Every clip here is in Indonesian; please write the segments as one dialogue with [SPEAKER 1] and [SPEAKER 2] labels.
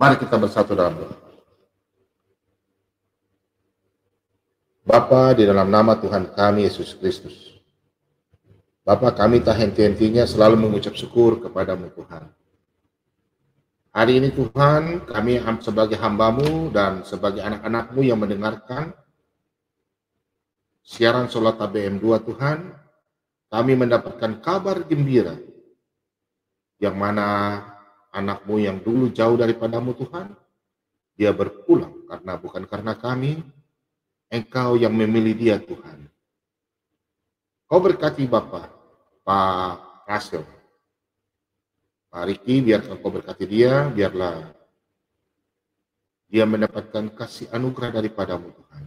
[SPEAKER 1] Mari kita bersatu dalam doa. Bapa, di dalam nama Tuhan kami Yesus Kristus, Bapa, kami tak henti-hentinya selalu mengucap syukur kepadamu Tuhan. Hari ini Tuhan, kami sebagai hamba-Mu dan sebagai anak-anak-Mu yang mendengarkan siaran Solat ABM 2 Tuhan, kami mendapatkan kabar gembira yang mana anak-Mu yang dulu jauh daripadamu Tuhan, dia berpulang bukan karena kami, Engkau yang memilih dia Tuhan. Kau berkati Bapak, Pak Rasul, Pak Riki, biarkan Kau berkati dia, biarlah dia mendapatkan kasih anugerah daripadamu Tuhan.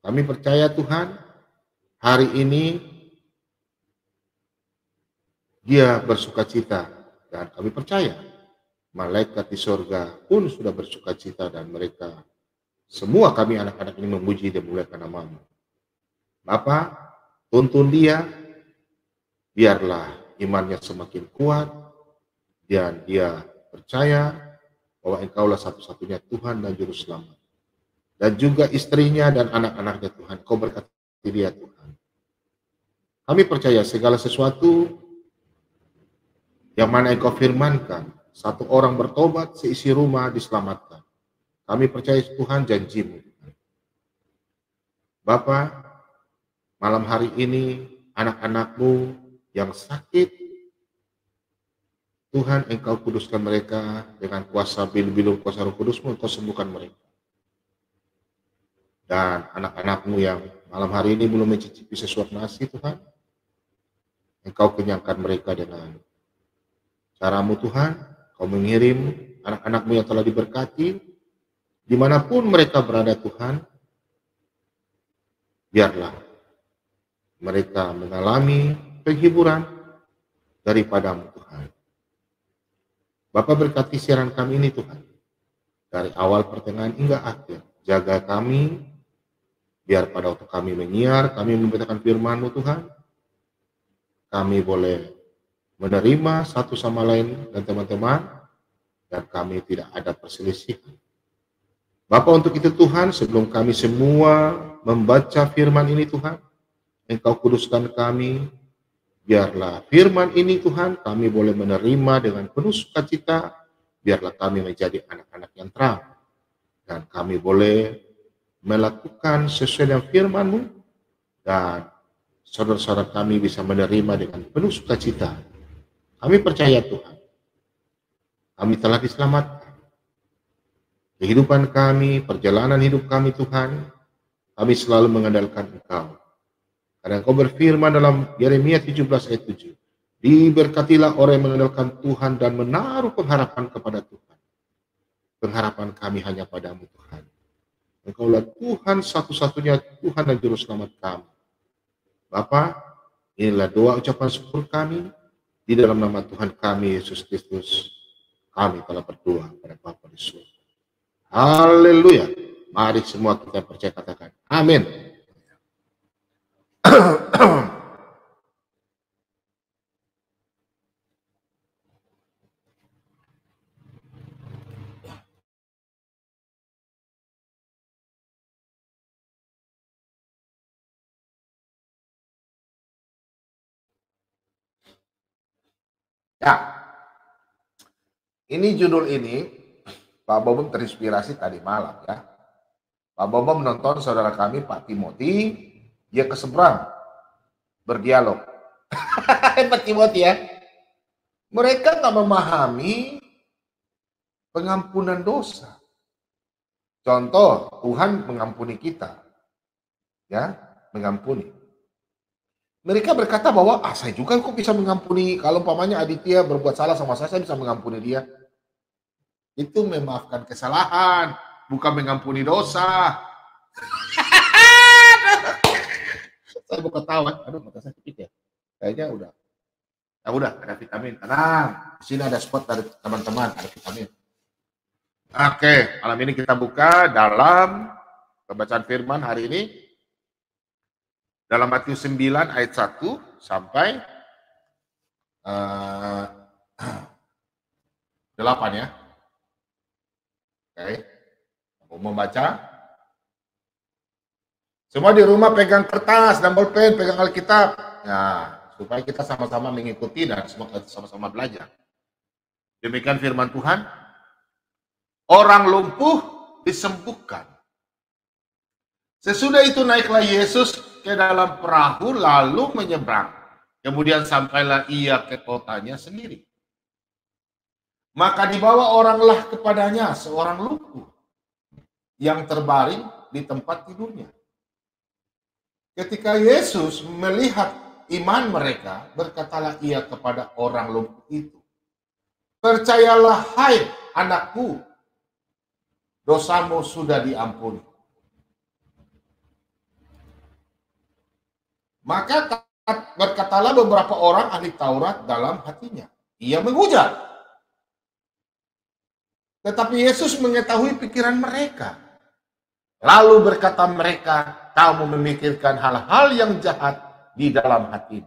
[SPEAKER 1] Kami percaya Tuhan, hari ini dia bersukacita, dan kami percaya malaikat di surga pun sudah bersukacita, dan mereka semua kami anak-anak ini memuji dan memuliakan nama-Mu. Bapa, tuntun dia, biarlah imannya semakin kuat, dan dia percaya bahwa Engkaulah satu-satunya Tuhan dan Juru Selamat. Dan juga istrinya dan anak-anaknya Tuhan, Kau berkati dia Tuhan. Kami percaya segala sesuatu yang mana Engkau firmankan, satu orang bertobat, seisi rumah diselamatkan. Kami percaya Tuhan janji-Mu. Bapa, malam hari ini anak-anak-Mu yang sakit, Tuhan Engkau kuduskan mereka dengan kuasa bil-bilur kuasa Roh Kudus-Mu, Engkau sembuhkan mereka. Dan anak-anak-Mu yang malam hari ini belum mencicipi sesuap nasi Tuhan, Engkau kenyangkan mereka dengan cara-Mu Tuhan. Kau mengirim anak-anak-Mu yang telah diberkati, dimanapun mereka berada Tuhan, biarlah mereka mengalami penghiburan daripada-Mu Tuhan. Bapa, berkati siaran kami ini Tuhan, dari awal pertengahan hingga akhir. Jaga kami, biar pada waktu kami menyiar, kami memberitakan firman-Mu Tuhan, kami boleh menerima satu sama lain dan teman-teman, dan kami tidak ada perselisihan. Bapa, untuk itu Tuhan, sebelum kami semua membaca firman ini Tuhan, Engkau kuduskan kami, biarlah firman ini Tuhan kami boleh menerima dengan penuh sukacita, biarlah kami menjadi anak-anak yang terang, dan kami boleh melakukan sesuai dengan firman-Mu, dan saudara-saudara kami bisa menerima dengan penuh sukacita. Kami percaya Tuhan, kami telah diselamatkan. Kehidupan kami, perjalanan hidup kami Tuhan, kami selalu mengandalkan Engkau. Karena Engkau berfirman dalam Yeremia 17 ayat 7, diberkatilah orang yang mengandalkan Tuhan dan menaruh pengharapan kepada Tuhan. Pengharapan kami hanya padamu Tuhan. Engkaulah Tuhan satu-satunya Tuhan dan Juru Selamat kami. Bapa, inilah doa ucapan syukur kami. Di dalam nama Tuhan kami, Yesus Kristus, kami telah berdoa pada Bapa di surga. Haleluya. Mari semua kita percaya katakan, amin. Ya, ini judul ini, Pak Bobom terinspirasi tadi malam ya. Pak Bobom menonton saudara kami Pak Timothy, dia ke seberang, berdialog. Pak Timothy ya. Mereka nggak memahami pengampunan dosa. Contoh, Tuhan mengampuni kita. Ya, mengampuni. Mereka berkata bahwa, saya juga kok bisa mengampuni, kalau umpamanya Aditya berbuat salah sama saya bisa mengampuni dia. Itu memaafkan kesalahan, bukan mengampuni dosa. Saya buka tawa, aduh mata saya sakit ya. Kayaknya udah. Ya udah, ada vitamin. Tenang, di sini ada spot dari teman-teman, ada vitamin. Oke, malam ini kita buka dalam pembacaan firman hari ini. Dalam Matius 9 ayat 1 sampai 8 ya. Oke, mau membaca? Semua di rumah pegang kertas dan bolpen, pegang Alkitab. Nah, supaya kita sama-sama mengikuti dan semua sama-sama belajar. Demikian firman Tuhan. Orang lumpuh disembuhkan. Sesudah itu naiklah Yesus ke dalam perahu lalu menyeberang. Kemudian sampailah ia ke kotanya sendiri. Maka dibawa oranglah kepadanya seorang lumpuh yang terbaring di tempat tidurnya. Ketika Yesus melihat iman mereka, berkatalah ia kepada orang lumpuh itu, "Percayalah, hai anakku, dosamu sudah diampuni." Maka berkatalah beberapa orang ahli Taurat dalam hatinya, ia menghujat. Tetapi Yesus mengetahui pikiran mereka. Lalu berkata mereka, "Kamu memikirkan hal-hal yang jahat di dalam hati.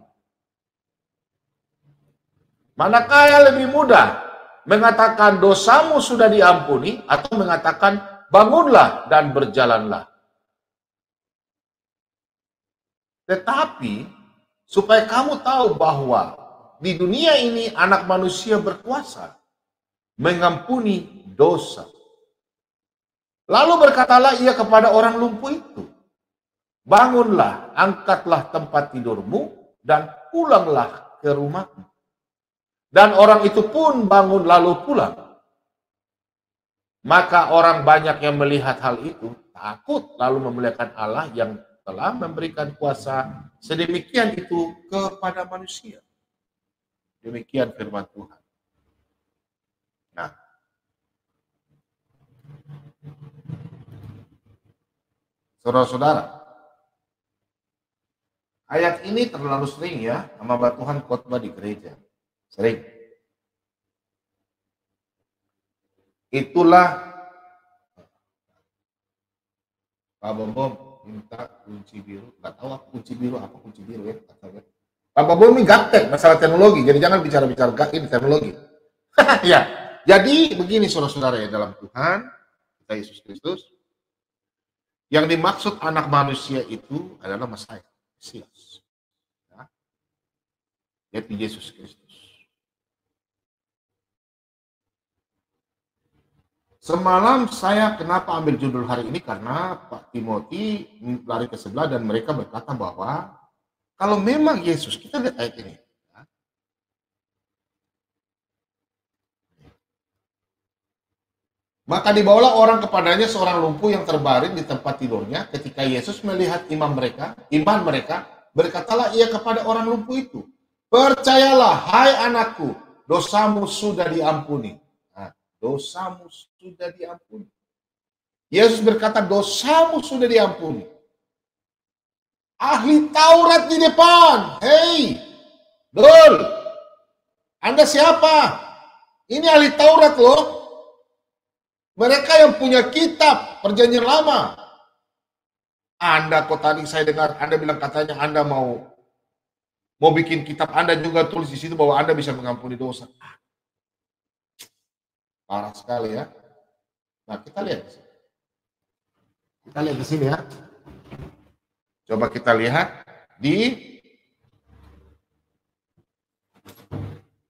[SPEAKER 1] Manakah lebih mudah mengatakan dosamu sudah diampuni atau mengatakan bangunlah dan berjalanlah?" Tetapi supaya kamu tahu bahwa di dunia ini anak manusia berkuasa mengampuni dosa. Lalu berkatalah ia kepada orang lumpuh itu, "Bangunlah, angkatlah tempat tidurmu dan pulanglah ke rumahmu." Dan orang itu pun bangun lalu pulang. Maka orang banyak yang melihat hal itu takut lalu memuliakan Allah yang telah memberikan kuasa sedemikian itu kepada manusia. Demikian firman Tuhan. Nah, saudara-saudara, ayat ini terlalu sering ya hamba Tuhan khotbah di gereja. Sering. Itulah Pak Bom minta kunci biru. Nggak tahu apa kunci biru ya. Pak Bom ini gaptek masalah teknologi. Jadi jangan bicara-bicara ini teknologi. Ya, jadi begini saudara-saudara ya dalam Tuhan kita Yesus Kristus. Yang dimaksud anak manusia itu adalah Mesias. Ya. Yaitu Yesus Kristus. Semalam saya kenapa ambil judul hari ini karena Pak Timothy lari ke sebelah dan mereka berkata bahwa kalau memang Yesus, kita lihat ayat ini. Ya. Maka dibawalah orang kepadanya seorang lumpuh yang terbaring di tempat tidurnya. Ketika Yesus melihat iman mereka, berkatalah ia kepada orang lumpuh itu, "Percayalah, hai anakku, dosamu sudah diampuni." Dosamu sudah diampuni. Yesus berkata, dosamu sudah diampuni. Ahli Taurat di depan. Hei, Dol, Anda siapa? Ini ahli Taurat loh. Mereka yang punya kitab perjanjian lama. Anda kok tadi saya dengar Anda bilang katanya Anda mau bikin kitab Anda juga tulis di situ bahwa Anda bisa mengampuni dosa. Parah sekali ya. Nah, kita lihat. Kita lihat di sini ya. Coba kita lihat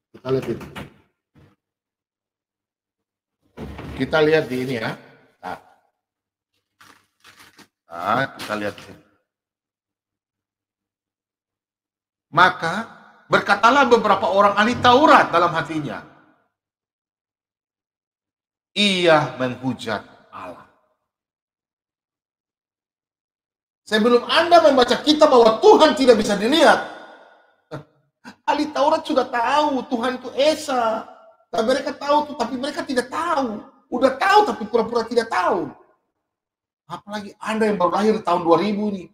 [SPEAKER 1] kita lihat ini. Kita lihat di ini ya. Kita lihat ini. Maka berkatalah beberapa orang ahli Taurat dalam hatinya, ia menghujat Allah. Sebelum Anda membaca kitab bahwa Tuhan tidak bisa dilihat, ahli Taurat sudah tahu Tuhan itu Esa. Dan mereka tahu, tapi mereka tidak tahu. Udah tahu, tapi pura-pura tidak tahu. Apalagi Anda yang baru lahir tahun 2000 ini.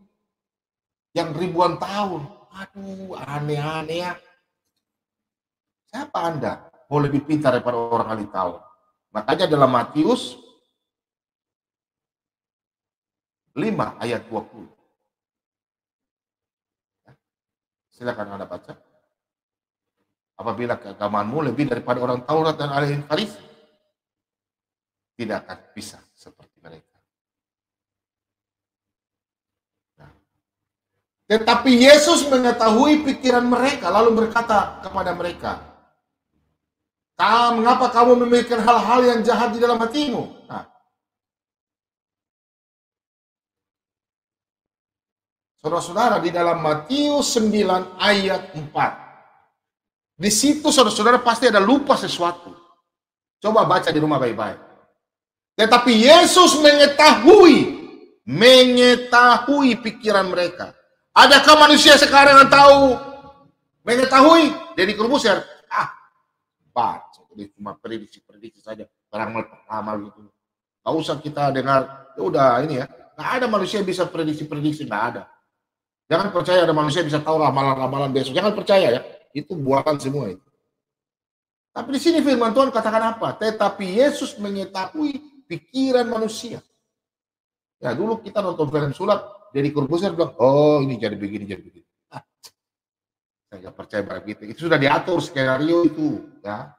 [SPEAKER 1] Yang ribuan tahun. Aduh, aneh-aneh ya. Siapa Anda? Mau lebih pintar daripada orang ahli Taurat. Makanya dalam Matius 5 ayat 20. Silakan Anda baca. Apabila keagamaanmu lebih daripada orang Taurat dan ahli Farisi. tidak akan bisa seperti mereka. Nah, tetapi Yesus mengetahui pikiran mereka, lalu berkata kepada mereka, mengapa kamu memikirkan hal-hal yang jahat di dalam hatimu? Nah, saudara-saudara, di dalam Matius 9 ayat 4. Di situ saudara-saudara pasti ada lupa sesuatu. Coba baca di rumah baik-baik. Tetapi Yesus mengetahui pikiran mereka. Adakah manusia sekarang yang tahu mengetahui? Deddy Corbuzier, baca. Jadi cuma prediksi saja. Peramal gitu. Gak usah kita dengar, ya udah ini ya. Gak ada manusia yang bisa prediksi, gak ada. Jangan percaya ada manusia bisa tahu ramalan-ramalan besok. Jangan percaya ya. Itu buatan semua itu. Tapi di sini firman Tuhan katakan apa? Tetapi Yesus mengetahui pikiran manusia. Ya dulu kita nonton film sulap, Deddy Corbuzier bilang, oh ini jadi begini. Saya nggak percaya begitu. Itu sudah diatur skenario itu. Ya.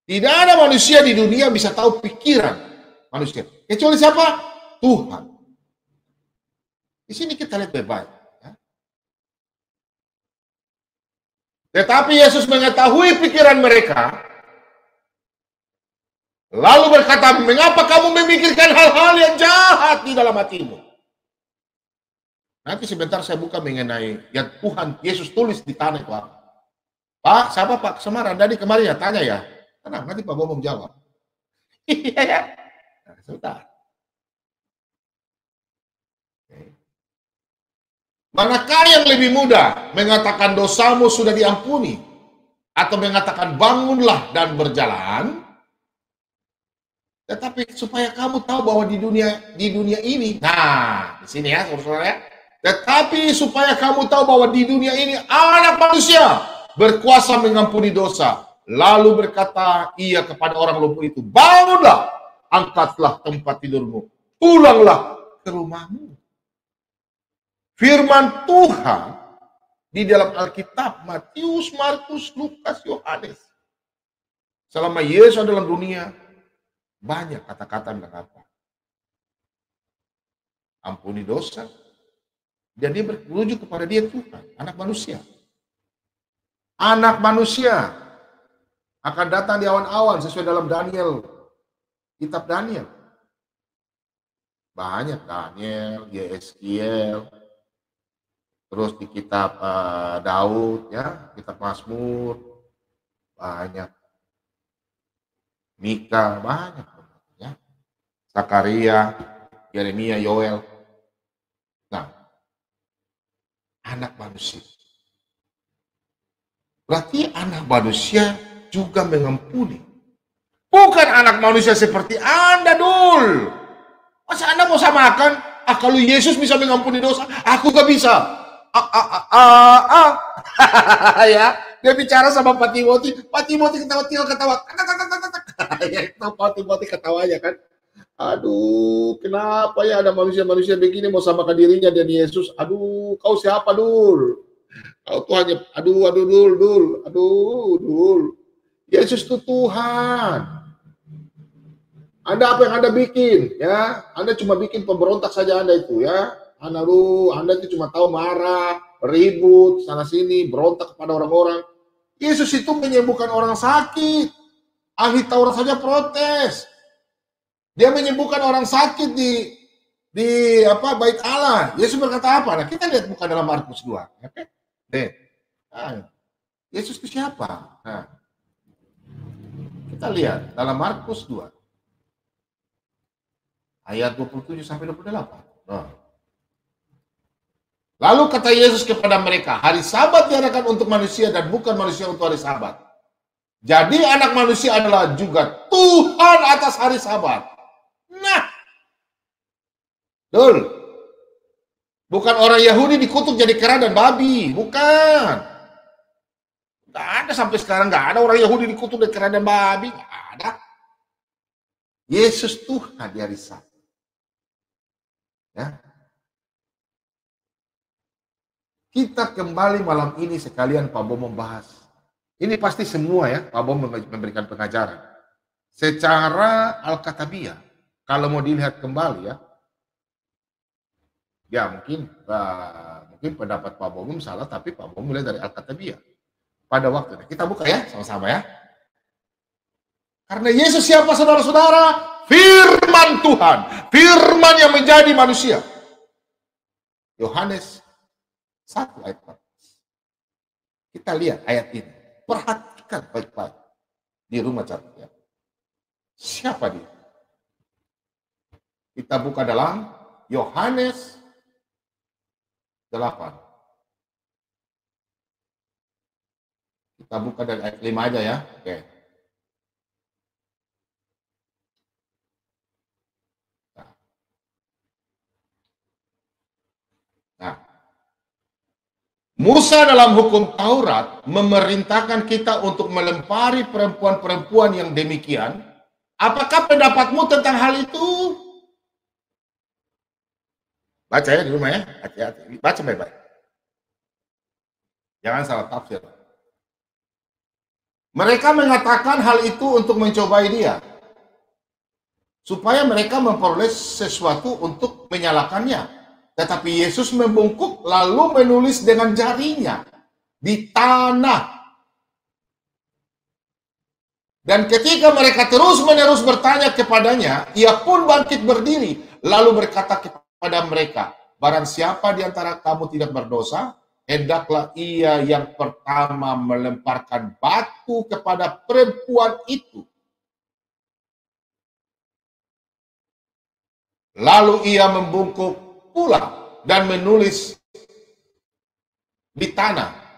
[SPEAKER 1] Tidak ada manusia di dunia bisa tahu pikiran manusia. Kecuali siapa? Tuhan. Di sini kita lihat baik-baik. Ya. Tetapi Yesus mengetahui pikiran mereka, lalu berkata, mengapa kamu memikirkan hal-hal yang jahat di dalam hatimu? Nanti sebentar saya buka mengenai yang Tuhan Yesus tulis di tanah itu. Pak, siapa Pak Semaran? Tadi kemarin ya, tanya ya. Tenang, nanti Pak Bomo menjawab. Iya ya. Nah, sebentar. Manakah yang lebih mudah mengatakan dosamu sudah diampuni atau mengatakan bangunlah dan berjalan? Tetapi supaya kamu tahu bahwa di dunia ini, nah di sini ya saudara-saudara ya. Tetapi supaya kamu tahu bahwa di dunia ini anak manusia berkuasa mengampuni dosa. Lalu berkata ia kepada orang lumpuh itu, bangunlah, angkatlah tempat tidurmu, pulanglah ke rumahmu. Firman Tuhan di dalam Alkitab, Matius, Markus, Lukas, Yohanes. Selama Yesus dalam dunia, banyak kata-kata tentang apa? Ampuni dosa. Dan dia merujuk kepada dia Tuhan, anak manusia. Anak manusia akan datang di awan-awan sesuai dalam Daniel, kitab Daniel. Banyak Daniel, Yeskiel, terus di kitab Daud, ya, kitab Mazmur, banyak. Mika, banyak. Ya. Zakaria, Yeremia, Yoel. Nah, anak manusia. Berarti anak manusia juga mengampuni. Bukan anak manusia seperti Anda, Dul. Masa Anda mau samakan? Kalau Yesus bisa mengampuni dosa, aku gak bisa. Ya, dia bicara sama Pak Timothy ketawa. Ya, itu Pak Timothy ketawanya kan. Aduh, kenapa ya ada manusia-manusia begini mau samakan dirinya dan Yesus? Aduh, kau siapa, Dul? Kau Tuhan, Dul. Yesus itu Tuhan. Anda apa yang Anda bikin, ya? Anda cuma bikin pemberontak saja Anda itu, ya. Anda itu cuma tahu marah, ribut, sana sini, berontak kepada orang-orang. Yesus itu menyembuhkan orang sakit. Ahli Taurat saja protes. Dia menyembuhkan orang sakit di bait Allah. Yesus berkata apa? Nah, kita lihat bukan dalam Markus 2. Okay? Yesus itu siapa? Nah, kita lihat dalam Markus 2. Ayat 27 sampai 28. Nah. Lalu kata Yesus kepada mereka, hari Sabat diadakan untuk manusia dan bukan manusia untuk hari Sabat. Jadi anak manusia adalah juga Tuhan atas hari Sabat. Nah, Dul, bukan orang Yahudi dikutuk jadi kera dan babi, bukan. Gak ada sampai sekarang, gak ada orang Yahudi dikutuk jadi kera dan babi, gak ada. Yesus Tuhan di hari Sabat. Ya. Kita kembali malam ini sekalian Pak Bom membahas. Ini pasti semua ya, Pak Bom memberikan pengajaran. Secara Alkitabiah, kalau mau dilihat kembali ya mungkin pendapat Pak Bomum salah, tapi Pak Bomum mulai dari Alkitabiah. Pada waktunya, kita buka ya sama-sama ya. Karena Yesus siapa saudara-saudara? Firman Tuhan, firman yang menjadi manusia. Yohanes 1 ayat 14. Kita lihat ayat ini, perhatikan baik-baik di rumah catat ya. Siapa dia? Kita buka dalam Yohanes 8. Kita buka dari ayat 5 aja ya. Oke. Nah, Musa dalam hukum Taurat memerintahkan kita untuk melempari perempuan-perempuan yang demikian. Apakah pendapatmu tentang hal itu? Baca ya di rumah ya, hati-hati. Baca baik-baik. Jangan salah tafsir. Mereka mengatakan hal itu untuk mencobai dia, supaya mereka memperoleh sesuatu untuk menyalakannya. Tetapi Yesus membungkuk lalu menulis dengan jarinya di tanah. Dan ketika mereka terus-menerus bertanya kepadanya, ia pun bangkit berdiri, lalu berkata kepada mereka, barang siapa di antara kamu tidak berdosa, hendaklah ia yang pertama melemparkan batu kepada perempuan itu. Lalu ia membungkuk pula dan menulis di tanah.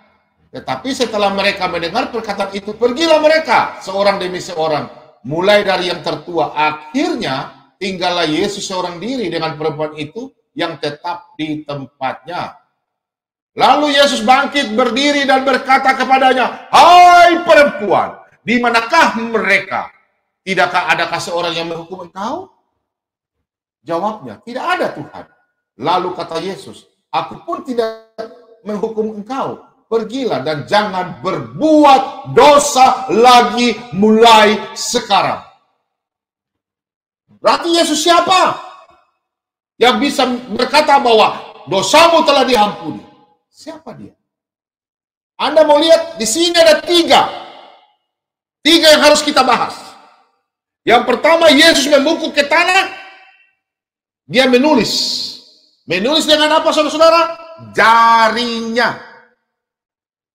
[SPEAKER 1] Tetapi setelah mereka mendengar perkataan itu, pergilah mereka seorang demi seorang, mulai dari yang tertua. Akhirnya tinggallah Yesus seorang diri dengan perempuan itu yang tetap di tempatnya. Lalu Yesus bangkit berdiri dan berkata kepadanya, hai perempuan, di manakah mereka? Tidakkah adakah seorang yang menghukum engkau? Jawabnya, tidak ada Tuhan. Lalu kata Yesus, aku pun tidak menghukum engkau. Pergilah dan jangan berbuat dosa lagi mulai sekarang. Berarti Yesus siapa? Yang bisa berkata bahwa dosamu telah diampuni. Siapa dia? Anda mau lihat di sini ada tiga yang harus kita bahas. Yang pertama, Yesus membungkuk ke tanah. Dia menulis dengan apa saudara-saudara? Jarinya.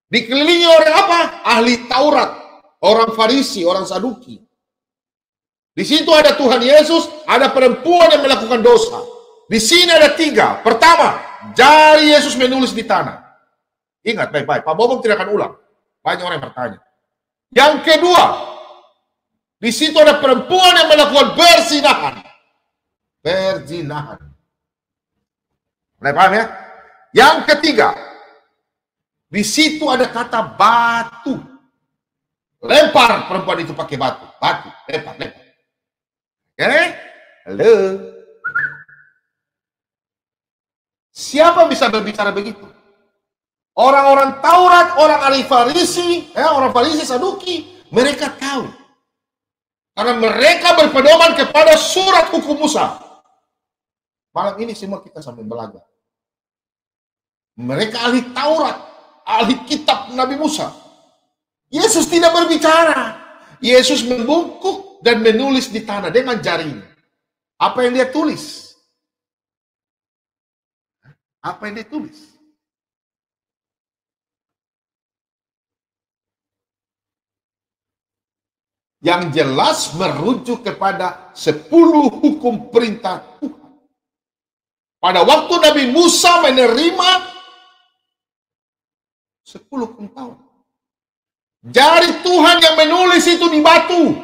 [SPEAKER 1] Dikelilingi oleh apa? Ahli Taurat, orang Farisi, orang Saduki. Di situ ada Tuhan Yesus, ada perempuan yang melakukan dosa. Di sini ada tiga. Pertama, jari Yesus menulis di tanah. Ingat baik-baik, Pak Bobong tidak akan ulang. Banyak orang yang bertanya. Yang kedua, di situ ada perempuan yang melakukan perzinahan. Mulai paham ya? Yang ketiga, di situ ada kata batu. Lempar perempuan itu pakai batu. Lempar. Oke? Halo. Siapa bisa berbicara begitu? Orang-orang Taurat, orang ahli Farisi, orang Farisi Saduki, mereka tahu. Karena mereka berpedoman kepada surat hukum Musa. Malam ini semua kita sambil belajar. Mereka ahli Taurat, ahli kitab Nabi Musa. Yesus tidak berbicara. Yesus membungkuk dan menulis di tanah dengan jarinya. Apa yang dia tulis? Apa yang dia tulis? Yang jelas merujuk kepada 10 hukum perintah Tuhan. Pada waktu Nabi Musa menerima 10 hukum Taurat, jari Tuhan yang menulis itu di batu.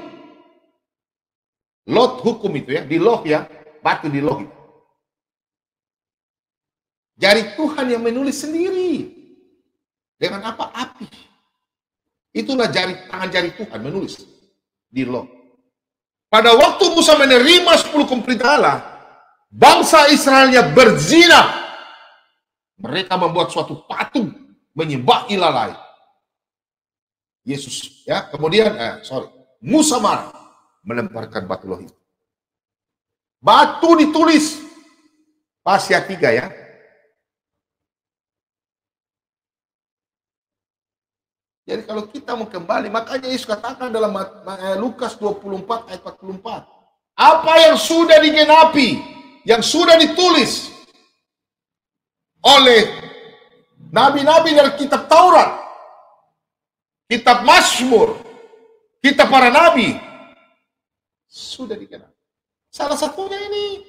[SPEAKER 1] Lot hukum itu ya, di loh ya, batu di loh itu. Jari Tuhan yang menulis sendiri. Dengan apa? Api. Itulah tangan jari Tuhan menulis di loh. Pada waktu Musa menerima 10 hukum perintah Allah, bangsa Israelnya berzina. Mereka membuat suatu patung menyembah ilah lain. Yesus ya, kemudian Musa marah. melemparkan batu loh itu. Batu ditulis. Pasya 3 ya. Jadi kalau kita mau kembali, makanya Yesus katakan dalam Lukas 24 ayat 44. Apa yang sudah digenapi, yang sudah ditulis oleh nabi-nabi dari kitab Taurat, kitab Mazmur, kitab para nabi, sudah digenapi. Salah satunya ini.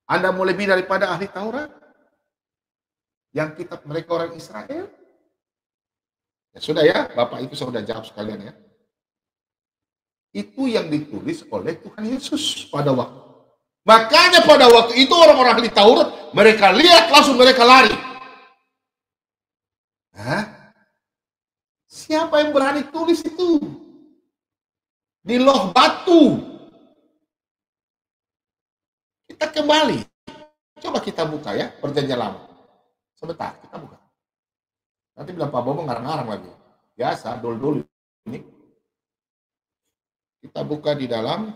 [SPEAKER 1] Anda mau lebih daripada ahli Taurat? Yang kitab mereka orang Israel? Ya sudah ya, Bapak itu sudah jawab sekalian ya. Itu yang ditulis oleh Tuhan Yesus pada waktu. Makanya pada waktu itu orang-orang ahli Taurat, mereka lihat langsung mereka lari. Hah? Siapa yang berani tulis itu? Di loh batu. Kita kembali. Coba kita buka ya, perjanjian lama. Sebentar, kita buka. Nanti bilang Pak Bobo ngarang-ngarang lagi. Biasa, dol-dol ini. Kita buka di dalam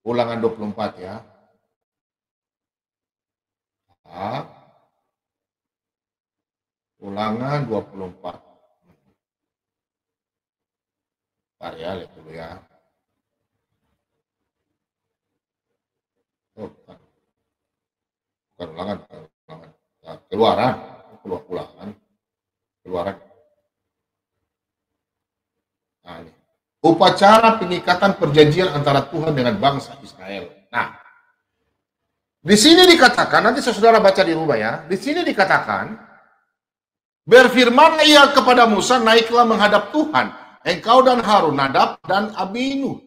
[SPEAKER 1] Ulangan 24 ya. Ulangan 24. Bentar ya, lihat dulu ya. Oh, bukan ulangan. Nah, keluaran. Nah, ini. Upacara pengikatan perjanjian antara Tuhan dengan bangsa Israel. Nah, di sini dikatakan, nanti saudara baca di rumah ya. Di sini dikatakan, berfirman ia kepada Musa, naiklah menghadap Tuhan, engkau dan Harun, Nadab dan Abihu,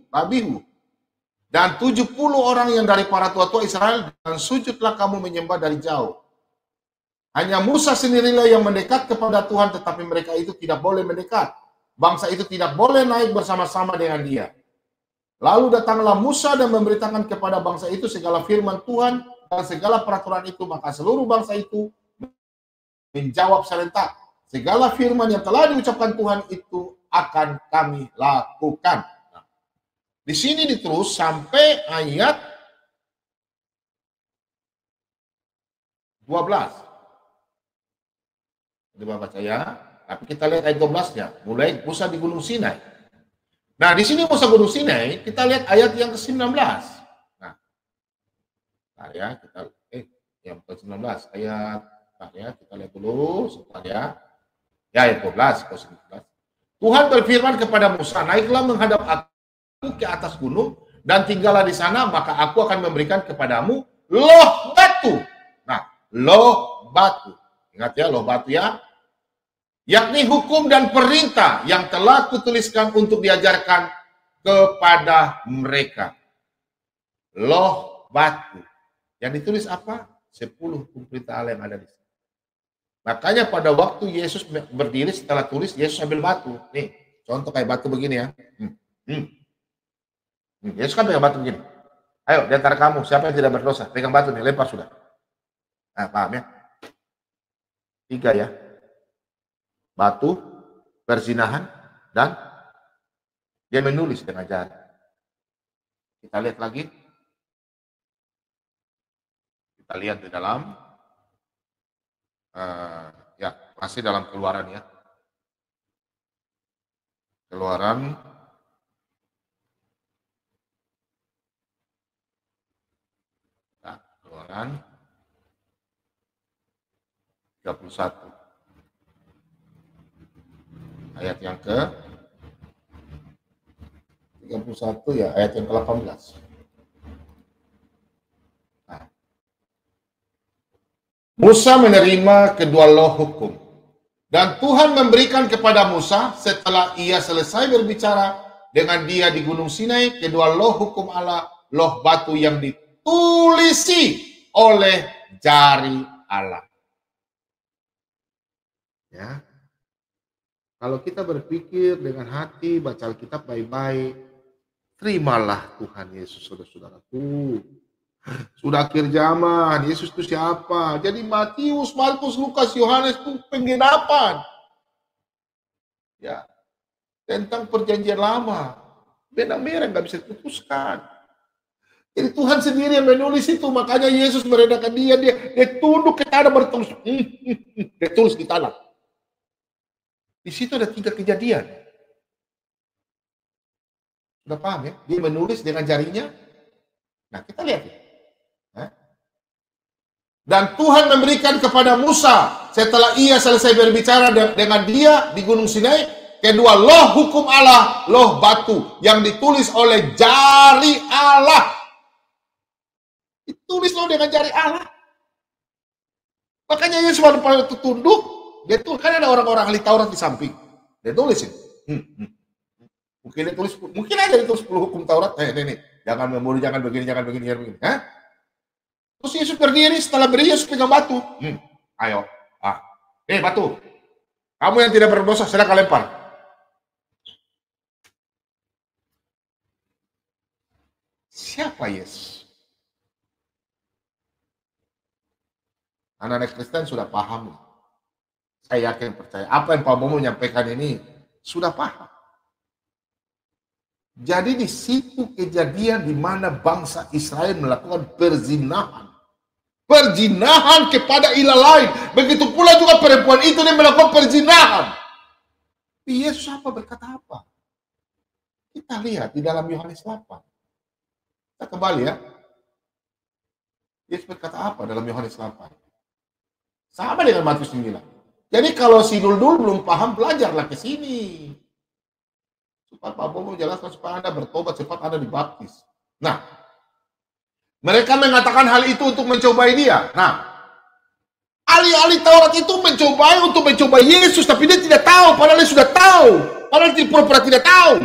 [SPEAKER 1] dan 70 orang yang dari para tua-tua Israel, dan sujudlah kamu menyembah dari jauh. Hanya Musa sendirilah yang mendekat kepada Tuhan, tetapi mereka itu tidak boleh mendekat. Bangsa itu tidak boleh naik bersama-sama dengan dia. Lalu datanglah Musa dan memberitakan kepada bangsa itu segala firman Tuhan dan segala peraturan itu. Maka seluruh bangsa itu menjawab serentak, segala firman yang telah diucapkan Tuhan itu akan kami lakukan. Nah, di sini diterus sampai ayat 12. Coba baca ya. Tapi kita lihat ayat 12-nya. Mulai Musa di Gunung Sinai. Nah, di sini Musa Gunung Sinai, kita lihat ayat yang ke-19. Nah, ya, kita yang ke-19 ayat, ya, kita lihat dulu sebentar ya. Ya, ayat 12, Tuhan berfirman kepada Musa, naiklah menghadap aku ke atas gunung dan tinggallah di sana, maka aku akan memberikan kepadamu loh batu. Nah, loh batu. Ingat ya, loh batu ya. Yakni hukum dan perintah yang telah kutuliskan untuk diajarkan kepada mereka. Loh batu. Yang ditulis apa? 10 hukum perintah Allah yang ada di sini. Makanya pada waktu Yesus berdiri setelah tulis, Yesus ambil batu. Nih, contoh kayak batu begini ya. Yesus kan pegang batu begini. Ayo, di antara kamu, siapa yang tidak berdosa? Pegang batu nih, lempar sudah. Nah, paham ya? 3 ya. Batu, perzinahan, dan dia menulis dengan jari. Kita lihat lagi. Kita lihat di dalam, ya masih dalam Keluaran ya. Keluaran Keluaran 31. Ayat yang ke 31 ya, ayat yang ke-18. Nah. Musa menerima kedua loh hukum. Dan Tuhan memberikan kepada Musa setelah ia selesai berbicara dengan dia di Gunung Sinai, kedua loh hukum Allah, loh batu yang ditulisi oleh jari Allah. Ya. Kalau kita berpikir dengan hati, baca Alkitab baik-baik, terimalah Tuhan Yesus, saudara-saudaraku. Sudah akhir zaman, Yesus itu siapa? Jadi Matius, Markus, Lukas, Yohanes itu penggenapan. Ya, tentang perjanjian lama. Benang merah nggak bisa diputuskan. Jadi Tuhan sendiri yang menulis itu, makanya Yesus meredakan dia tunduk ke tanah bertulis. Dia tulis di tanah. Di situ ada 3 kejadian. Sudah paham ya? Dia menulis dengan jarinya. Nah, kita lihat ya. Dan Tuhan memberikan kepada Musa setelah ia selesai berbicara dengan dia di Gunung Sinai, kedua loh hukum Allah, loh batu yang ditulis oleh jari Allah. Ditulis loh dengan jari Allah. Makanya Yesus pada tunduk, dia tulis, kan ada orang-orang ahli Taurat di samping. Dia tulis ini. Mungkin dia tulis, mungkin aja dia tulis 10 hukum Taurat. Nih, jangan membunuh, jangan begini, jangan begini. Hah? Terus Yesus berdiri, setelah berdiri Yesus pegang batu. Ayo, batu. Kamu yang tidak berdosa, silakan lempar. Siapa Yesus? Anak-anak Kristen sudah paham. Saya yakin percaya. Apa yang Pak Momo menyampaikan ini sudah paham. Jadi di situ kejadian di mana bangsa Israel melakukan perzinahan. Perzinahan kepada ilah lain. Begitu pula juga perempuan itu yang melakukan perzinahan. Yesus berkata apa? Kita lihat di dalam Yohanes 8. Kita kembali ya. Yesus berkata apa dalam Yohanes 8? Sama dengan Matius 9. Jadi kalau si Dul belum paham, belajarlah ke sini. Supaya Pak Bomo menjelaskan supaya Anda bertobat, cepat Anda dibaptis. Nah, mereka mengatakan hal itu untuk mencobai dia. Nah, ahli-ahli Taurat itu mencobai Yesus, tapi dia tidak tahu, padahal dia sudah tahu. Padahal dia pura-pura tidak tahu.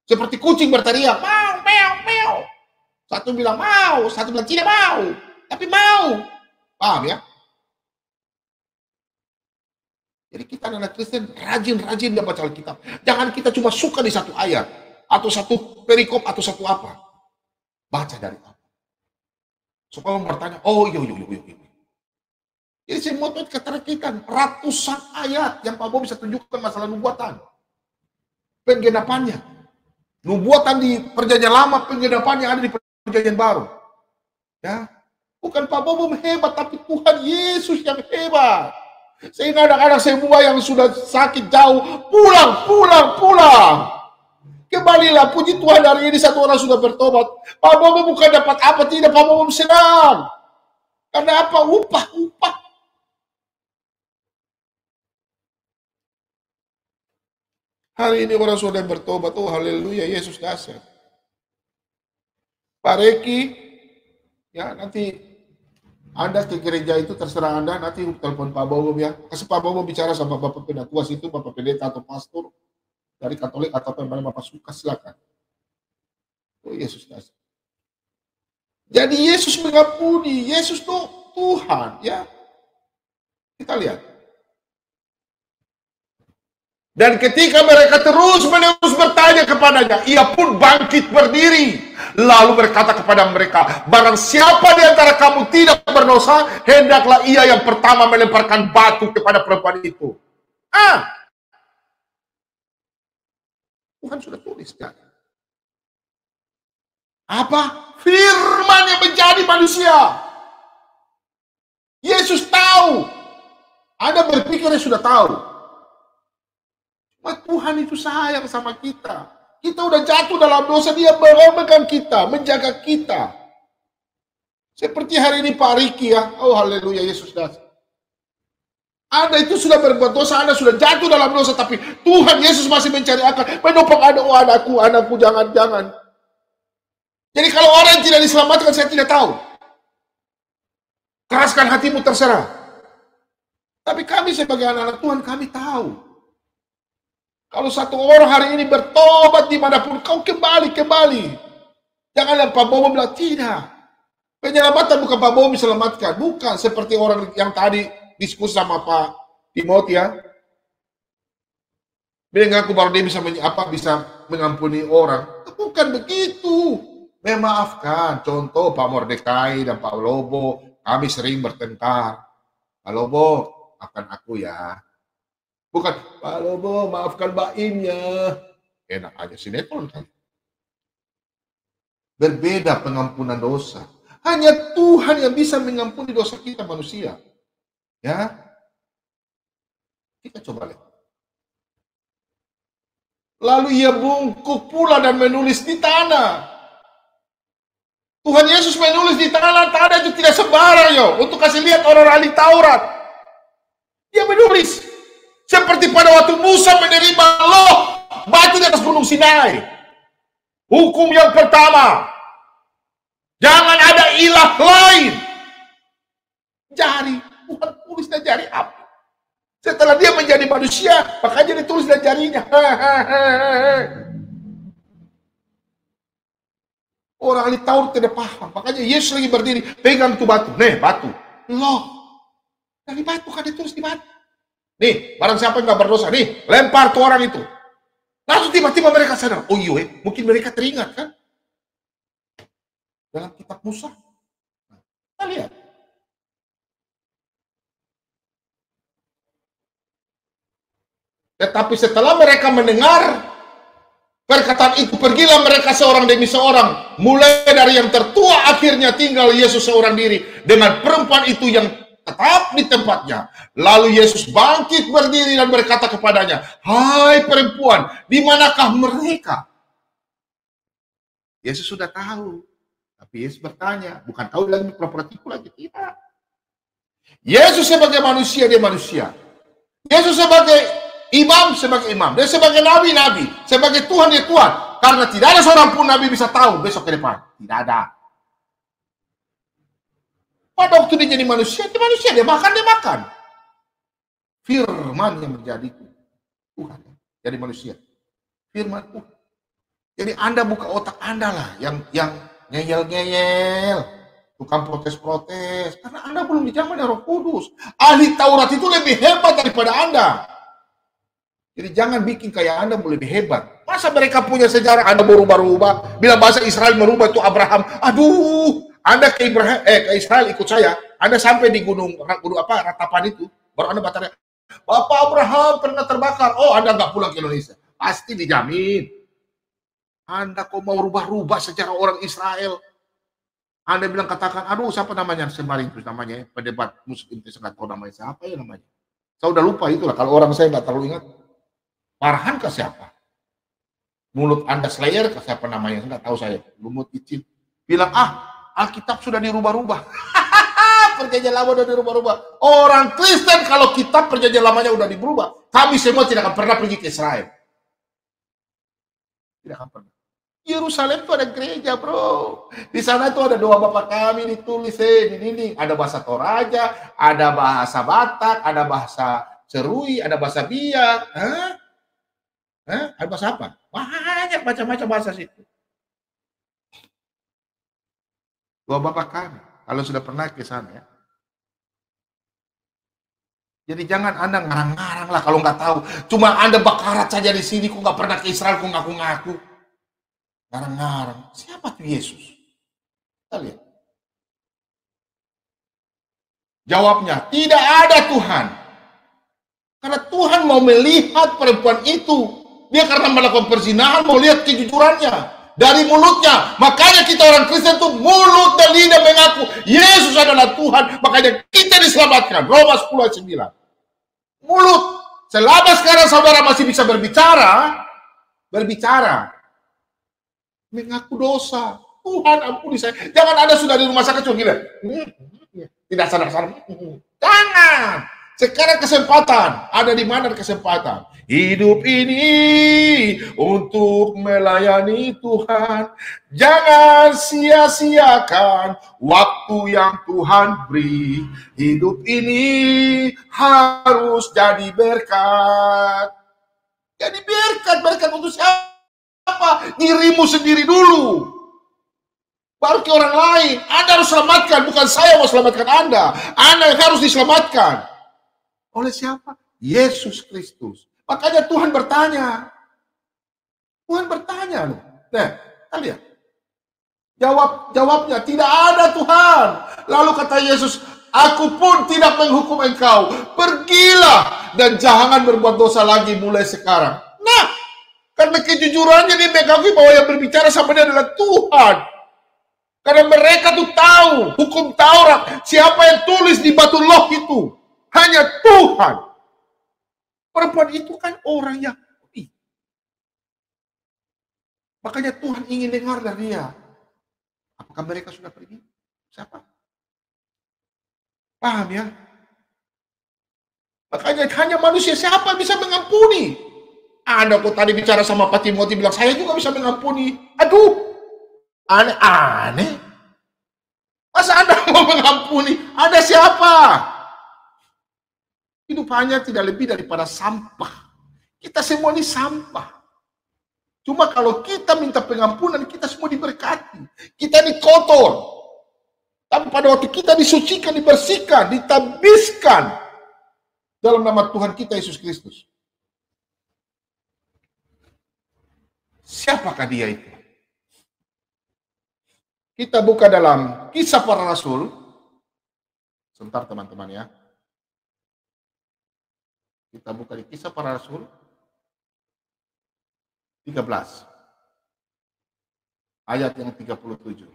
[SPEAKER 1] Seperti kucing berteriak, mau, meow, meow. Satu bilang mau, satu bilang tidak mau, tapi mau. Paham ya? Jadi kita anak Kristen rajin-rajin baca Alkitab. Jangan kita cuma suka di satu ayat, atau satu perikop, atau satu apa. Baca dari apa. Supaya bertanya, oh iya. Jadi semua itu keterkaitan ratusan ayat yang Pak Bob bisa tunjukkan masalah nubuatan. Penggenapannya. Nubuatan di perjanjian lama, penggenapannya ada di perjanjian baru. Ya, bukan Pak Bob hebat, tapi Tuhan Yesus yang hebat. Sehingga anak-anak semua yang sudah sakit jauh, pulang. Kembalilah, puji Tuhan, hari ini satu orang sudah bertobat. Pak Bobo bukan dapat apa, tidak, Pak Bobo senang. Karena apa? Upah. Hari ini orang sudah bertobat, oh haleluya, Yesus dasar. Pak Reki, ya nanti Anda ke gereja itu terserah Anda, nanti telepon Pak Bobo ya. Kasih Pak Bobo bicara sama Bapak Penatua itu, Bapak Pendeta atau Pastor dari Katolik atau apa yang Bapak suka, silakan. Oh Yesus dasar. Jadi Yesus mengampuni, Yesus tuh Tuhan ya. Kita lihat. Dan ketika mereka terus-menerus bertanya kepadanya, ia pun bangkit berdiri. Lalu berkata kepada mereka, barang siapa di antara kamu tidak berdosa, hendaklah ia yang pertama melemparkan batu kepada perempuan itu. Tuhan sudah tulis kan? Apa? Firman yang menjadi manusia. Yesus tahu. Anda berpikir dia sudah tahu. Tuhan itu sayang sama kita. Kita udah jatuh dalam dosa, dia memegang kita, menjaga kita. Seperti hari ini Pak Riki ya. Oh haleluya, Yesus dasar. Anda itu sudah berbuat dosa, Anda sudah jatuh dalam dosa, tapi Tuhan Yesus masih mencari akal. Menopang Anda, oh anakku, jangan. Jadi kalau orang yang tidak diselamatkan, saya tidak tahu. Keraskan hatimu, terserah. Tapi kami sebagai anak-anak Tuhan, kami tahu. Kalau satu orang hari ini bertobat dimanapun, kau kembali. Janganlah Pak Bobo bilang, tidak. Penyelamatan bukan Pak Bobo diselamatkan. Bukan seperti orang yang tadi diskusi sama Pak Timothy ya. Bilang aku baru dia bisa mengampuni orang. Bukan begitu. Memaafkan. Contoh Pak Mordekai dan Pak Lobo, kami sering bertengkar. Pak Lobo, maafkan aku ya. Bukan, Pak Lobo maafkan Mbak Im ya. Enak aja sinetron kan. Berbeda pengampunan dosa. Hanya Tuhan yang bisa mengampuni dosa kita manusia. Ya, kita coba lihat. Lalu ia bungkuk pula dan menulis di tanah. Tuhan Yesus menulis di tanah itu tidak sembarang yo, untuk kasih lihat orang ahli Taurat. Dia menulis seperti pada waktu Musa menerima loh batu di atas gunung Sinai. Hukum yang pertama, jangan ada ilah lain. Jari, Tuhan tulis dan jari apa? Setelah dia menjadi manusia, makanya ditulis dan jarinya. Orang ahli Taurat tidak paham. Makanya Yesus lagi berdiri, pegang tuh batu. Nih, batu. Loh, dari batu kan ditulis di batu. Nih, barang siapa yang gak berdosa, nih, lempar tuh orang itu. Lalu tiba-tiba mereka sadar, oh iya, mungkin mereka teringat kan? Dalam kitab Musa. Nah, kita lihat. Tetapi setelah mereka mendengar perkataan itu, pergilah mereka seorang demi seorang, mulai dari yang tertua, akhirnya tinggal Yesus seorang diri dengan perempuan itu yang tetap di tempatnya. Lalu Yesus bangkit berdiri dan berkata kepadanya, hai perempuan, di manakah mereka? Yesus sudah tahu, tapi Yesus bertanya, bukan tahu lagi pura-pura tipu lagi, tidak. Yesus sebagai manusia, dia manusia. Yesus sebagai imam, sebagai imam. Dia sebagai nabi, sebagai Tuhan, dia Tuhan. Karena tidak ada seorang pun nabi bisa tahu besok ke depan. Tidak ada. Pada waktu dia jadi manusia, dia makan. Firman yang menjadi Tuhan. Jadi manusia. Firman Tuhan. Jadi Anda buka otak Anda lah, yang ngeyel-ngeyel, tukang protes-protes. Karena Anda belum dijamah oleh Roh Kudus. Ahli Taurat itu lebih hebat daripada Anda. Jadi jangan bikin kayak Anda lebih hebat. Masa mereka punya sejarah, Anda berubah-ubah. Bila bahasa Israel merubah itu Abraham. Aduh, Anda ke Israel ikut saya. Anda sampai di gunung apa ratapan itu, baru Anda bertanya, Bapak Abraham pernah terbakar. Oh, Anda nggak pulang ke Indonesia. Pasti dijamin. Anda kok mau rubah-rubah sejarah orang Israel? Anda bilang katakan, aduh siapa namanya? Semarin itu namanya, pendebat Muslim itu nggak tahu namanya siapa ya namanya. Saya udah lupa itulah. Kalau orang saya nggak terlalu ingat. Farhan ke siapa? Mulut Anda Slayer ke siapa namanya? Nggak tahu saya. Lumut Icin. Bilang, Alkitab sudah dirubah-rubah. Perjanjian lama sudah dirubah-rubah. Orang Kristen kalau kitab perjanjian lamanya udah dirubah. Kami semua tidak akan pernah pergi ke Israel. Tidak akan pernah. Yerusalem itu ada gereja, bro. Di sana itu ada doa Bapa Kami ditulis di dinding. Ada bahasa Toraja, ada bahasa Batak, ada bahasa Cerui, ada bahasa Biak. Ada bahasa apa? Banyak macam-macam bahasa situ. Doa Bapa Kami. Kalau sudah pernah ke sana ya. Jadi jangan Anda ngarang-ngarang lah kalau nggak tahu. Cuma Anda bakarat saja di sini, kok nggak pernah ke Israel, kok ngaku-ngaku. Ngarang-ngarang. Siapa tuh Yesus? Kita lihat. Jawabnya, tidak ada Tuhan. Karena Tuhan mau melihat perempuan itu. Dia karena melakukan perzinahan, mau lihat kejujurannya. Dari mulutnya. Makanya kita orang Kristen tuh mulut dan lidah mengaku Yesus adalah Tuhan. Makanya kita diselamatkan. Roma 10:9. Mulut. Selama sekarang saudara masih bisa berbicara. Mengaku dosa. Tuhan ampuni saya. Jangan Anda sudah di rumah sakit gila. Tidak sadar-sadar. Jangan. Sekarang kesempatan. Ada di mana kesempatan? Hidup ini untuk melayani Tuhan. Jangan sia-siakan waktu yang Tuhan beri. Hidup ini harus jadi berkat. Jadi berkat untuk siapa? Dirimu sendiri dulu. Baru ke orang lain. Anda harus selamatkan. Bukan saya mau selamatkan Anda. Anda yang harus diselamatkan. Oleh siapa? Yesus Kristus. Makanya Tuhan bertanya. Loh. Nah, kita lihat. Jawabnya, tidak ada Tuhan. Lalu kata Yesus, aku pun tidak menghukum engkau. Pergilah dan jangan berbuat dosa lagi mulai sekarang. Nah, karena kejujurannya dia mengakui bahwa yang berbicara sama dia adalah Tuhan. Karena mereka tuh tahu hukum Taurat, siapa yang tulis di batu loh itu, hanya Tuhan. Perempuan itu kan orang Yahudi. Makanya Tuhan ingin dengar dari dia. Apakah mereka sudah pergi? Siapa? Paham ya? Makanya hanya manusia siapa bisa mengampuni. Anda kok tadi bicara sama Pak Timothy bilang, saya juga bisa mengampuni. Aduh, aneh-aneh. Masa Anda mau mengampuni? Ada siapa? Hidupannya tidak lebih daripada sampah. Kita semua ini sampah. Cuma kalau kita minta pengampunan, kita semua diberkati. Kita ini kotor. Tapi pada waktu kita disucikan, dibersihkan, ditabiskan dalam nama Tuhan kita Yesus Kristus. Siapakah dia itu? Kita buka dalam Kisah Para Rasul. Sebentar teman-teman ya. Kita buka di Kisah Para Rasul 13. Ayat yang 37.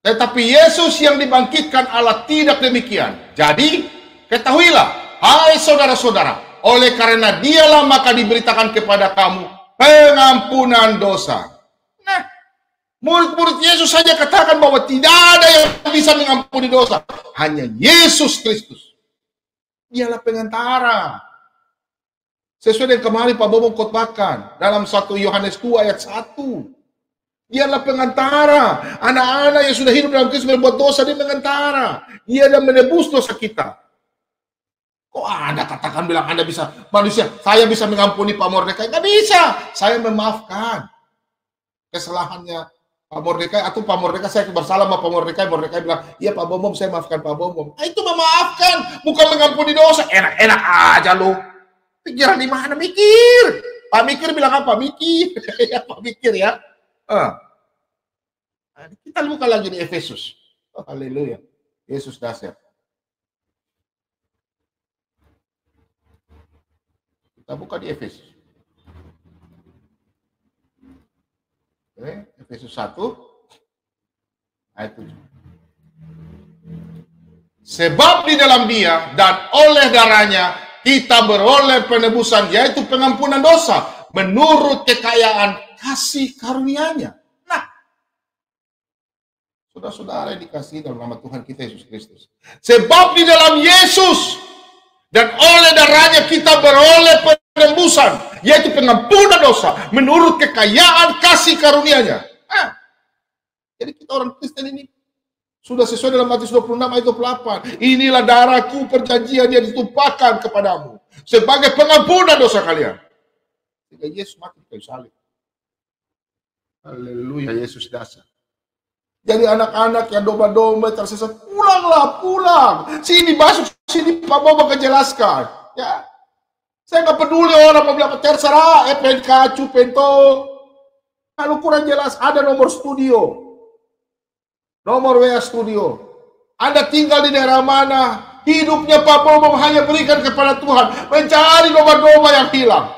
[SPEAKER 1] Tetapi Yesus yang dibangkitkan Allah tidak demikian. Jadi, ketahuilah, hai saudara-saudara, oleh karena dialah maka diberitakan kepada kamu pengampunan dosa. Nah, murid-murid Yesus saja katakan bahwa tidak ada yang bisa mengampuni dosa. Hanya Yesus Kristus. Dialah pengantara. Sesuai dengan kemarin Pak Bobo khotbahkan dalam 1 Yohanes 2 ayat 1. Dialah pengantara. Anak-anak yang sudah hidup dalam Kristus berbuat dosa, dia pengantara. Dia yang menebus dosa kita. Kok Anda katakan bilang Anda bisa, manusia, saya bisa mengampuni Pak Mordekai? Nggak bisa. Saya memaafkan kesalahannya Pak Mordekai, atau Pak Mordekai saya bersalah sama Pak Mordekai, Mordekai bilang, iya Pak Bomom, saya maafkan Pak Bomom. Nah, itu memaafkan, bukan mengampuni dosa. Enak-enak aja lo. Pikiran di mana? Mikir. Pak Mikir bilang apa? Mikir. Ya, Pak Mikir ya. Kita buka lagi di Efesus. Oh, haleluya. Yesus dasar. Kita buka di Efesus. Oke, Efesus 1 ayat 7. Sebab di dalam Dia dan oleh darahnya kita beroleh penebusan, yaitu pengampunan dosa menurut kekayaan kasih karunia-Nya. Nah, saudara-saudara yang dikasihi dalam nama Tuhan kita Yesus Kristus. Sebab di dalam Yesus dan oleh darahnya kita beroleh penebusan, yaitu pengampunan dosa menurut kekayaan kasih karunia-Nya. Nah, jadi kita orang Kristen ini sudah sesuai dalam Matius 26 ayat 28. Inilah darahku perjanjian yang ditumpahkan kepadamu sebagai pengampunan dosa kalian. Sehingga Yesus mati di kayu salib. Haleluya, Yesus dasar. Jadi anak-anak yang domba-domba tersesat, pulanglah, pulang. Sini masuk, sini Pak Bobo kejelaskan. Ya, saya nggak peduli orang mau bilang terserah, PNK, Cupento. Kalau kurang jelas, ada nomor studio. Nomor WA studio. Anda tinggal di daerah mana? Hidupnya Pak Bobo hanya berikan kepada Tuhan. Mencari domba-domba yang hilang.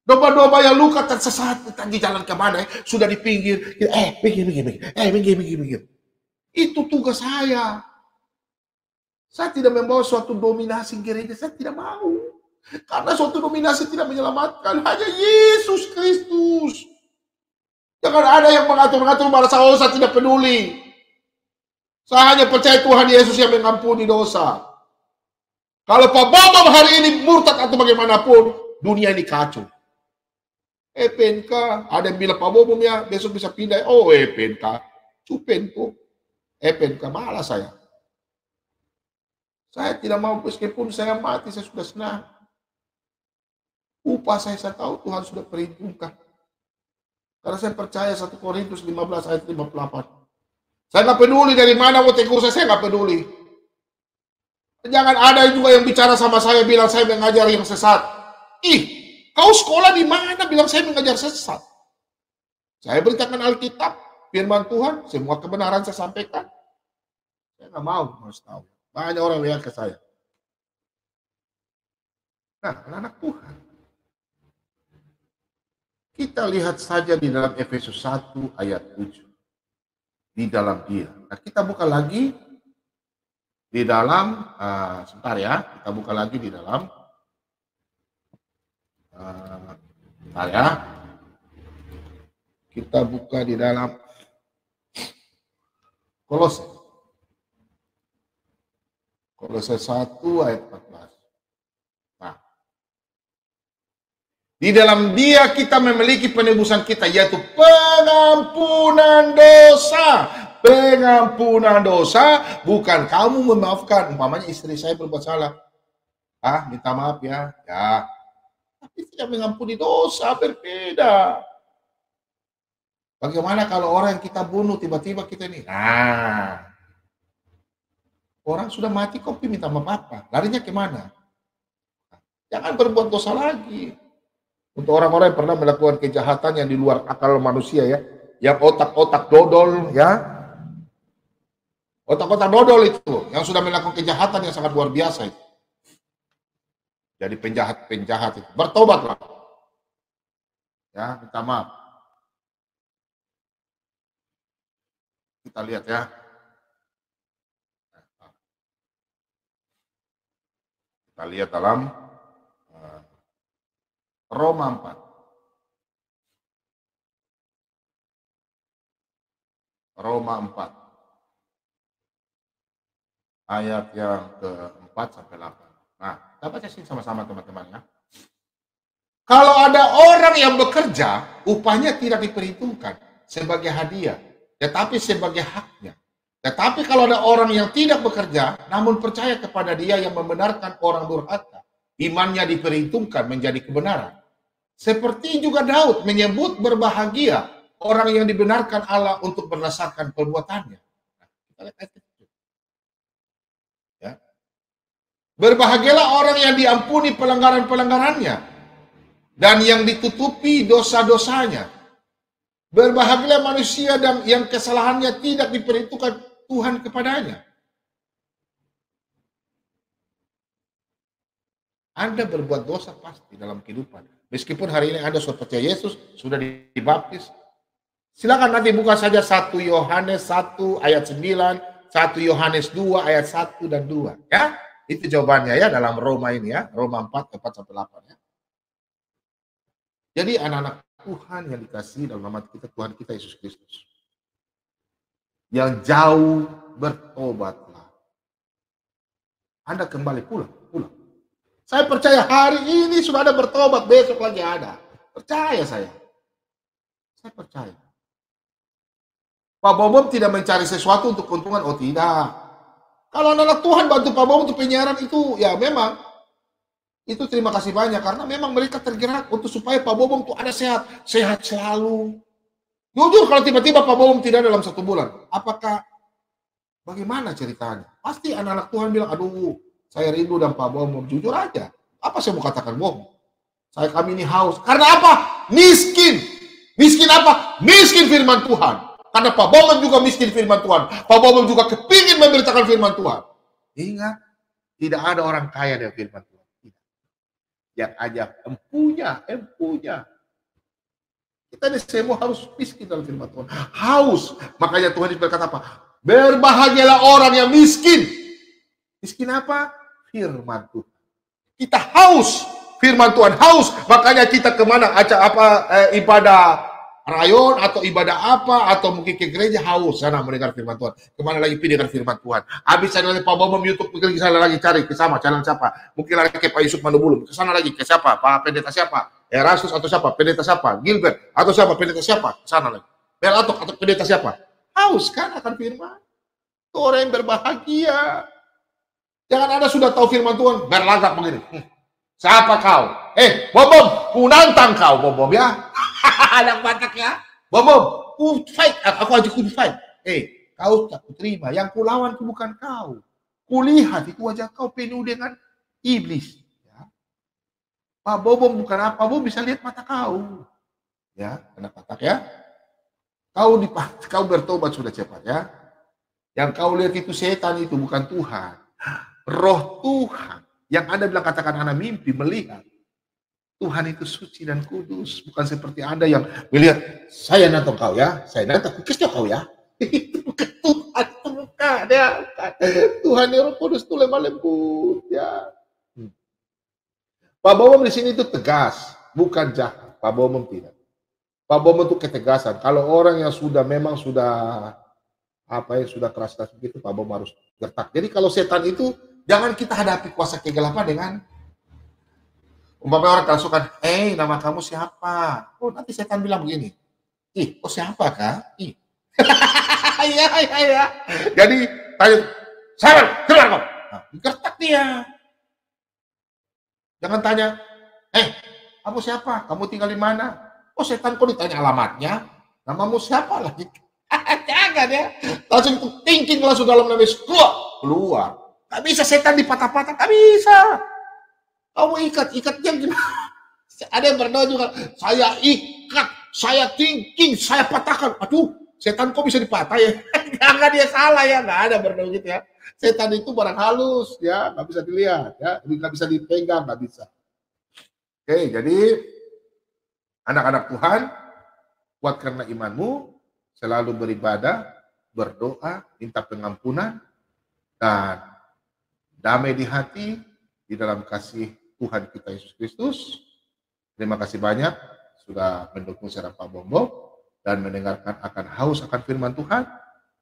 [SPEAKER 1] Domba-domba yang luka tersesat di jalan kemana, sudah di pinggir. Minggir. Itu tugas saya. Saya tidak membawa suatu dominasi gereja, saya tidak mau. Karena suatu dominasi tidak menyelamatkan, hanya Yesus Kristus. Jangan ada yang mengatur-ngatur merasa, oh saya tidak peduli. Saya hanya percaya Tuhan Yesus yang mengampuni dosa. Kalau Pak Bambang hari ini murtad atau bagaimanapun, dunia ini kacau. PNK, ada yang bilang Pak Bambang ya besok bisa pindah. Oh PNK, Cupento. PNK, malas saya. Saya tidak mau, meskipun saya mati, saya sudah senang. Upah saya tahu Tuhan sudah perhitungkan. Karena saya percaya 1 Korintus 15 ayat 58. Saya nggak peduli dari mana mau tegur saya nggak peduli. Jangan ada juga yang bicara sama saya bilang saya mengajar yang sesat. Ih, kau sekolah di mana bilang saya mengajar sesat? Saya beritakan Alkitab. firman Tuhan, semua kebenaran saya sampaikan. Saya nggak mau harus tahu. Banyak orang lihat ke saya. Nah, anak Tuhan, kita lihat saja di dalam Efesus 1 ayat 7. Di dalam dia. Nah, kita buka lagi di dalam, sebentar ya, kita buka lagi di dalam, sebentar ya, kita buka di dalam Kolose. Kolose 1 ayat 14. Nah, di dalam dia kita memiliki penebusan kita, yaitu pengampunan dosa. Pengampunan dosa, bukan kamu memaafkan. Umpamanya istri saya berbuat salah. Minta maaf ya. Ya. Tapi tidak mengampuni dosa, berbeda. Bagaimana kalau orang yang kita bunuh, tiba-tiba kita ini. Nah. Orang sudah mati, kok minta maaf apa? Larinya kemana? Jangan berbuat dosa lagi. Untuk orang-orang yang pernah melakukan kejahatan yang di luar akal manusia ya, yang otak-otak dodol ya, otak-otak dodol itu, yang sudah melakukan kejahatan yang sangat luar biasa itu. Jadi penjahat-penjahat itu, bertobatlah. Ya, minta maaf. Kita lihat ya. Kita lihat dalam Roma 4. Roma 4. Ayat yang ke-4 sampai 8. Nah, kita baca sini sama-sama teman-teman ya. Kalau ada orang yang bekerja, upahnya tidak diperhitungkan sebagai hadiah, tetapi sebagai haknya. Tetapi kalau ada orang yang tidak bekerja, namun percaya kepada dia yang membenarkan orang durhaka, imannya diperhitungkan menjadi kebenaran. Seperti juga Daud menyebut berbahagia orang yang dibenarkan Allah untuk berdasarkan perbuatannya. Nah, kita lihat ya. Berbahagialah orang yang diampuni pelanggaran-pelanggarannya dan yang ditutupi dosa-dosanya. Berbahagialah manusia dan yang kesalahannya tidak diperhitungkan Tuhan kepadanya. Anda berbuat dosa pasti dalam kehidupan. Meskipun hari ini Anda sudah percaya Yesus, sudah dibaptis. Silakan nanti buka saja 1 Yohanes 1 ayat 9, 1 Yohanes 2 ayat 1 dan 2. Ya, itu jawabannya ya dalam Roma ini ya. Roma 4, 4-8 ya. Jadi anak-anak Tuhan yang dikasihi dalam nama kita, Tuhan kita Yesus Kristus. Yang jauh bertobatlah. Anda kembali pulang. Saya percaya hari ini sudah ada bertobat, besok lagi ada. Percaya saya. Saya percaya. Pak Bobom tidak mencari sesuatu untuk keuntungan, oh tidak. Kalau anak Tuhan bantu Pak Bobom untuk penyiaran itu, ya memang. Itu terima kasih banyak, karena memang mereka tergerak untuk supaya Pak Bobom itu ada sehat. Sehat selalu. Jujur kalau tiba-tiba Pak Bobom tidak dalam 1 bulan. Apakah, bagaimana ceritanya? Pasti anak-anak Tuhan bilang, aduh, saya rindu dan Pak Bobom. Jujur aja. Apa saya mau katakan bohong? Kami ini haus. Karena apa? Miskin. Miskin apa? Miskin firman Tuhan. Karena Pak Bobom juga miskin firman Tuhan. Pak Bobom juga kepingin memberitakan firman Tuhan. Ingat, tidak ada orang kaya dengan firman Tuhan. Tidak. Yang aja empunya. Kita ini semua harus miskin dalam firman Tuhan. Haus. Makanya Tuhan berkata apa? Berbahagialah orang yang miskin. Miskin apa? Firman Tuhan. Kita haus firman Tuhan, haus. Makanya kita kemana? Ibadah rayon atau ibadah apa, atau mungkin ke gereja, haus sana mendengar firman Tuhan. Kemana lagi pergi dengar firman Tuhan? Habis ada Pak Bobom YouTube, ke sana lagi cari ke sama channel siapa? Mungkin lagi ke Pak Yusuf Manubulum, ke sana lagi ke siapa? Pak Pendeta siapa? Erastus atau siapa? Pendeta siapa? Gilbert atau siapa? Pendeta siapa? Ke sana lagi. Belatok atau pendeta siapa? Haus kan akan firman. Itu orang yang berbahagia. Jangan Anda sudah tahu firman Tuhan, berlagak begini. Siapa kau? Bobom, ku nantang kau, Bobom ya. Anak Batak ya. Bobom, ku fight. Aku aja ku fight. Kau tak terima. Yang ku lawan itu bukan kau. Kulihat itu wajah kau penuh dengan iblis. Ya. Pak Bobom bukan apa. Bobom bisa lihat mata kau. Ya, anak Batak ya. Kau bertobat sudah cepat ya. Yang kau lihat itu setan, itu bukan Tuhan. Roh Tuhan. Yang Anda bilang katakan anak mimpi, melihat. Tuhan itu suci dan kudus. Bukan seperti Anda yang melihat, saya nonton kau ya, saya nonton kukisnya kau ya. Itu bukan Tuhan, itu bukan ya. Tuhan yang Roh Kudus itu lemah lembut ya. Pak Bomom di sini itu tegas, bukan jahat. Pak Bomom tidak. Pak Bomom itu ketegasan. Kalau orang yang memang sudah sudah keras-keras begitu, Pak Bomom harus gertak. Jadi kalau setan itu jangan kita hadapi kuasa kegelapan dengan umpamanya orang kerasukan, nama kamu siapa? Oh, nanti setan bilang begini. Oh siapa kah? Iya. Jadi tanya, keluar kau. Nah, gertak dia. Jangan tanya, kamu siapa? Kamu tinggal di mana? Oh setan kok ditanya alamatnya? Namamu siapa lagi? Jangan ya. Langsung thinking langsung dalam nama keluar. Gak bisa setan dipatah-patah, gak bisa. Kamu ikat dia gimana? Ada yang berdoa juga, saya ikat, saya thinking, saya patahkan. Aduh, setan kok bisa dipatah ya? Jangan, dia salah ya, nggak ada berdoa gitu ya. Setan itu barang halus ya, nggak bisa dilihat ya, nggak bisa dipegang, nggak bisa. Oke, jadi anak-anak Tuhan, kuat karena imanmu, selalu beribadah, berdoa, minta pengampunan, dan damai di hati di dalam kasih Tuhan kita Yesus Kristus. Terima kasih banyak sudah mendukung secara Pak Bombo dan mendengarkan akan haus akan firman Tuhan.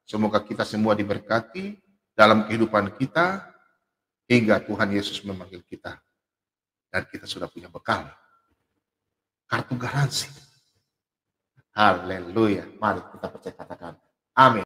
[SPEAKER 1] Semoga kita semua diberkati dalam kehidupan kita hingga Tuhan Yesus memanggil kita. Dan kita sudah punya bekal. Kartu garansi. Haleluya. Mari kita percaya katakan. Amin.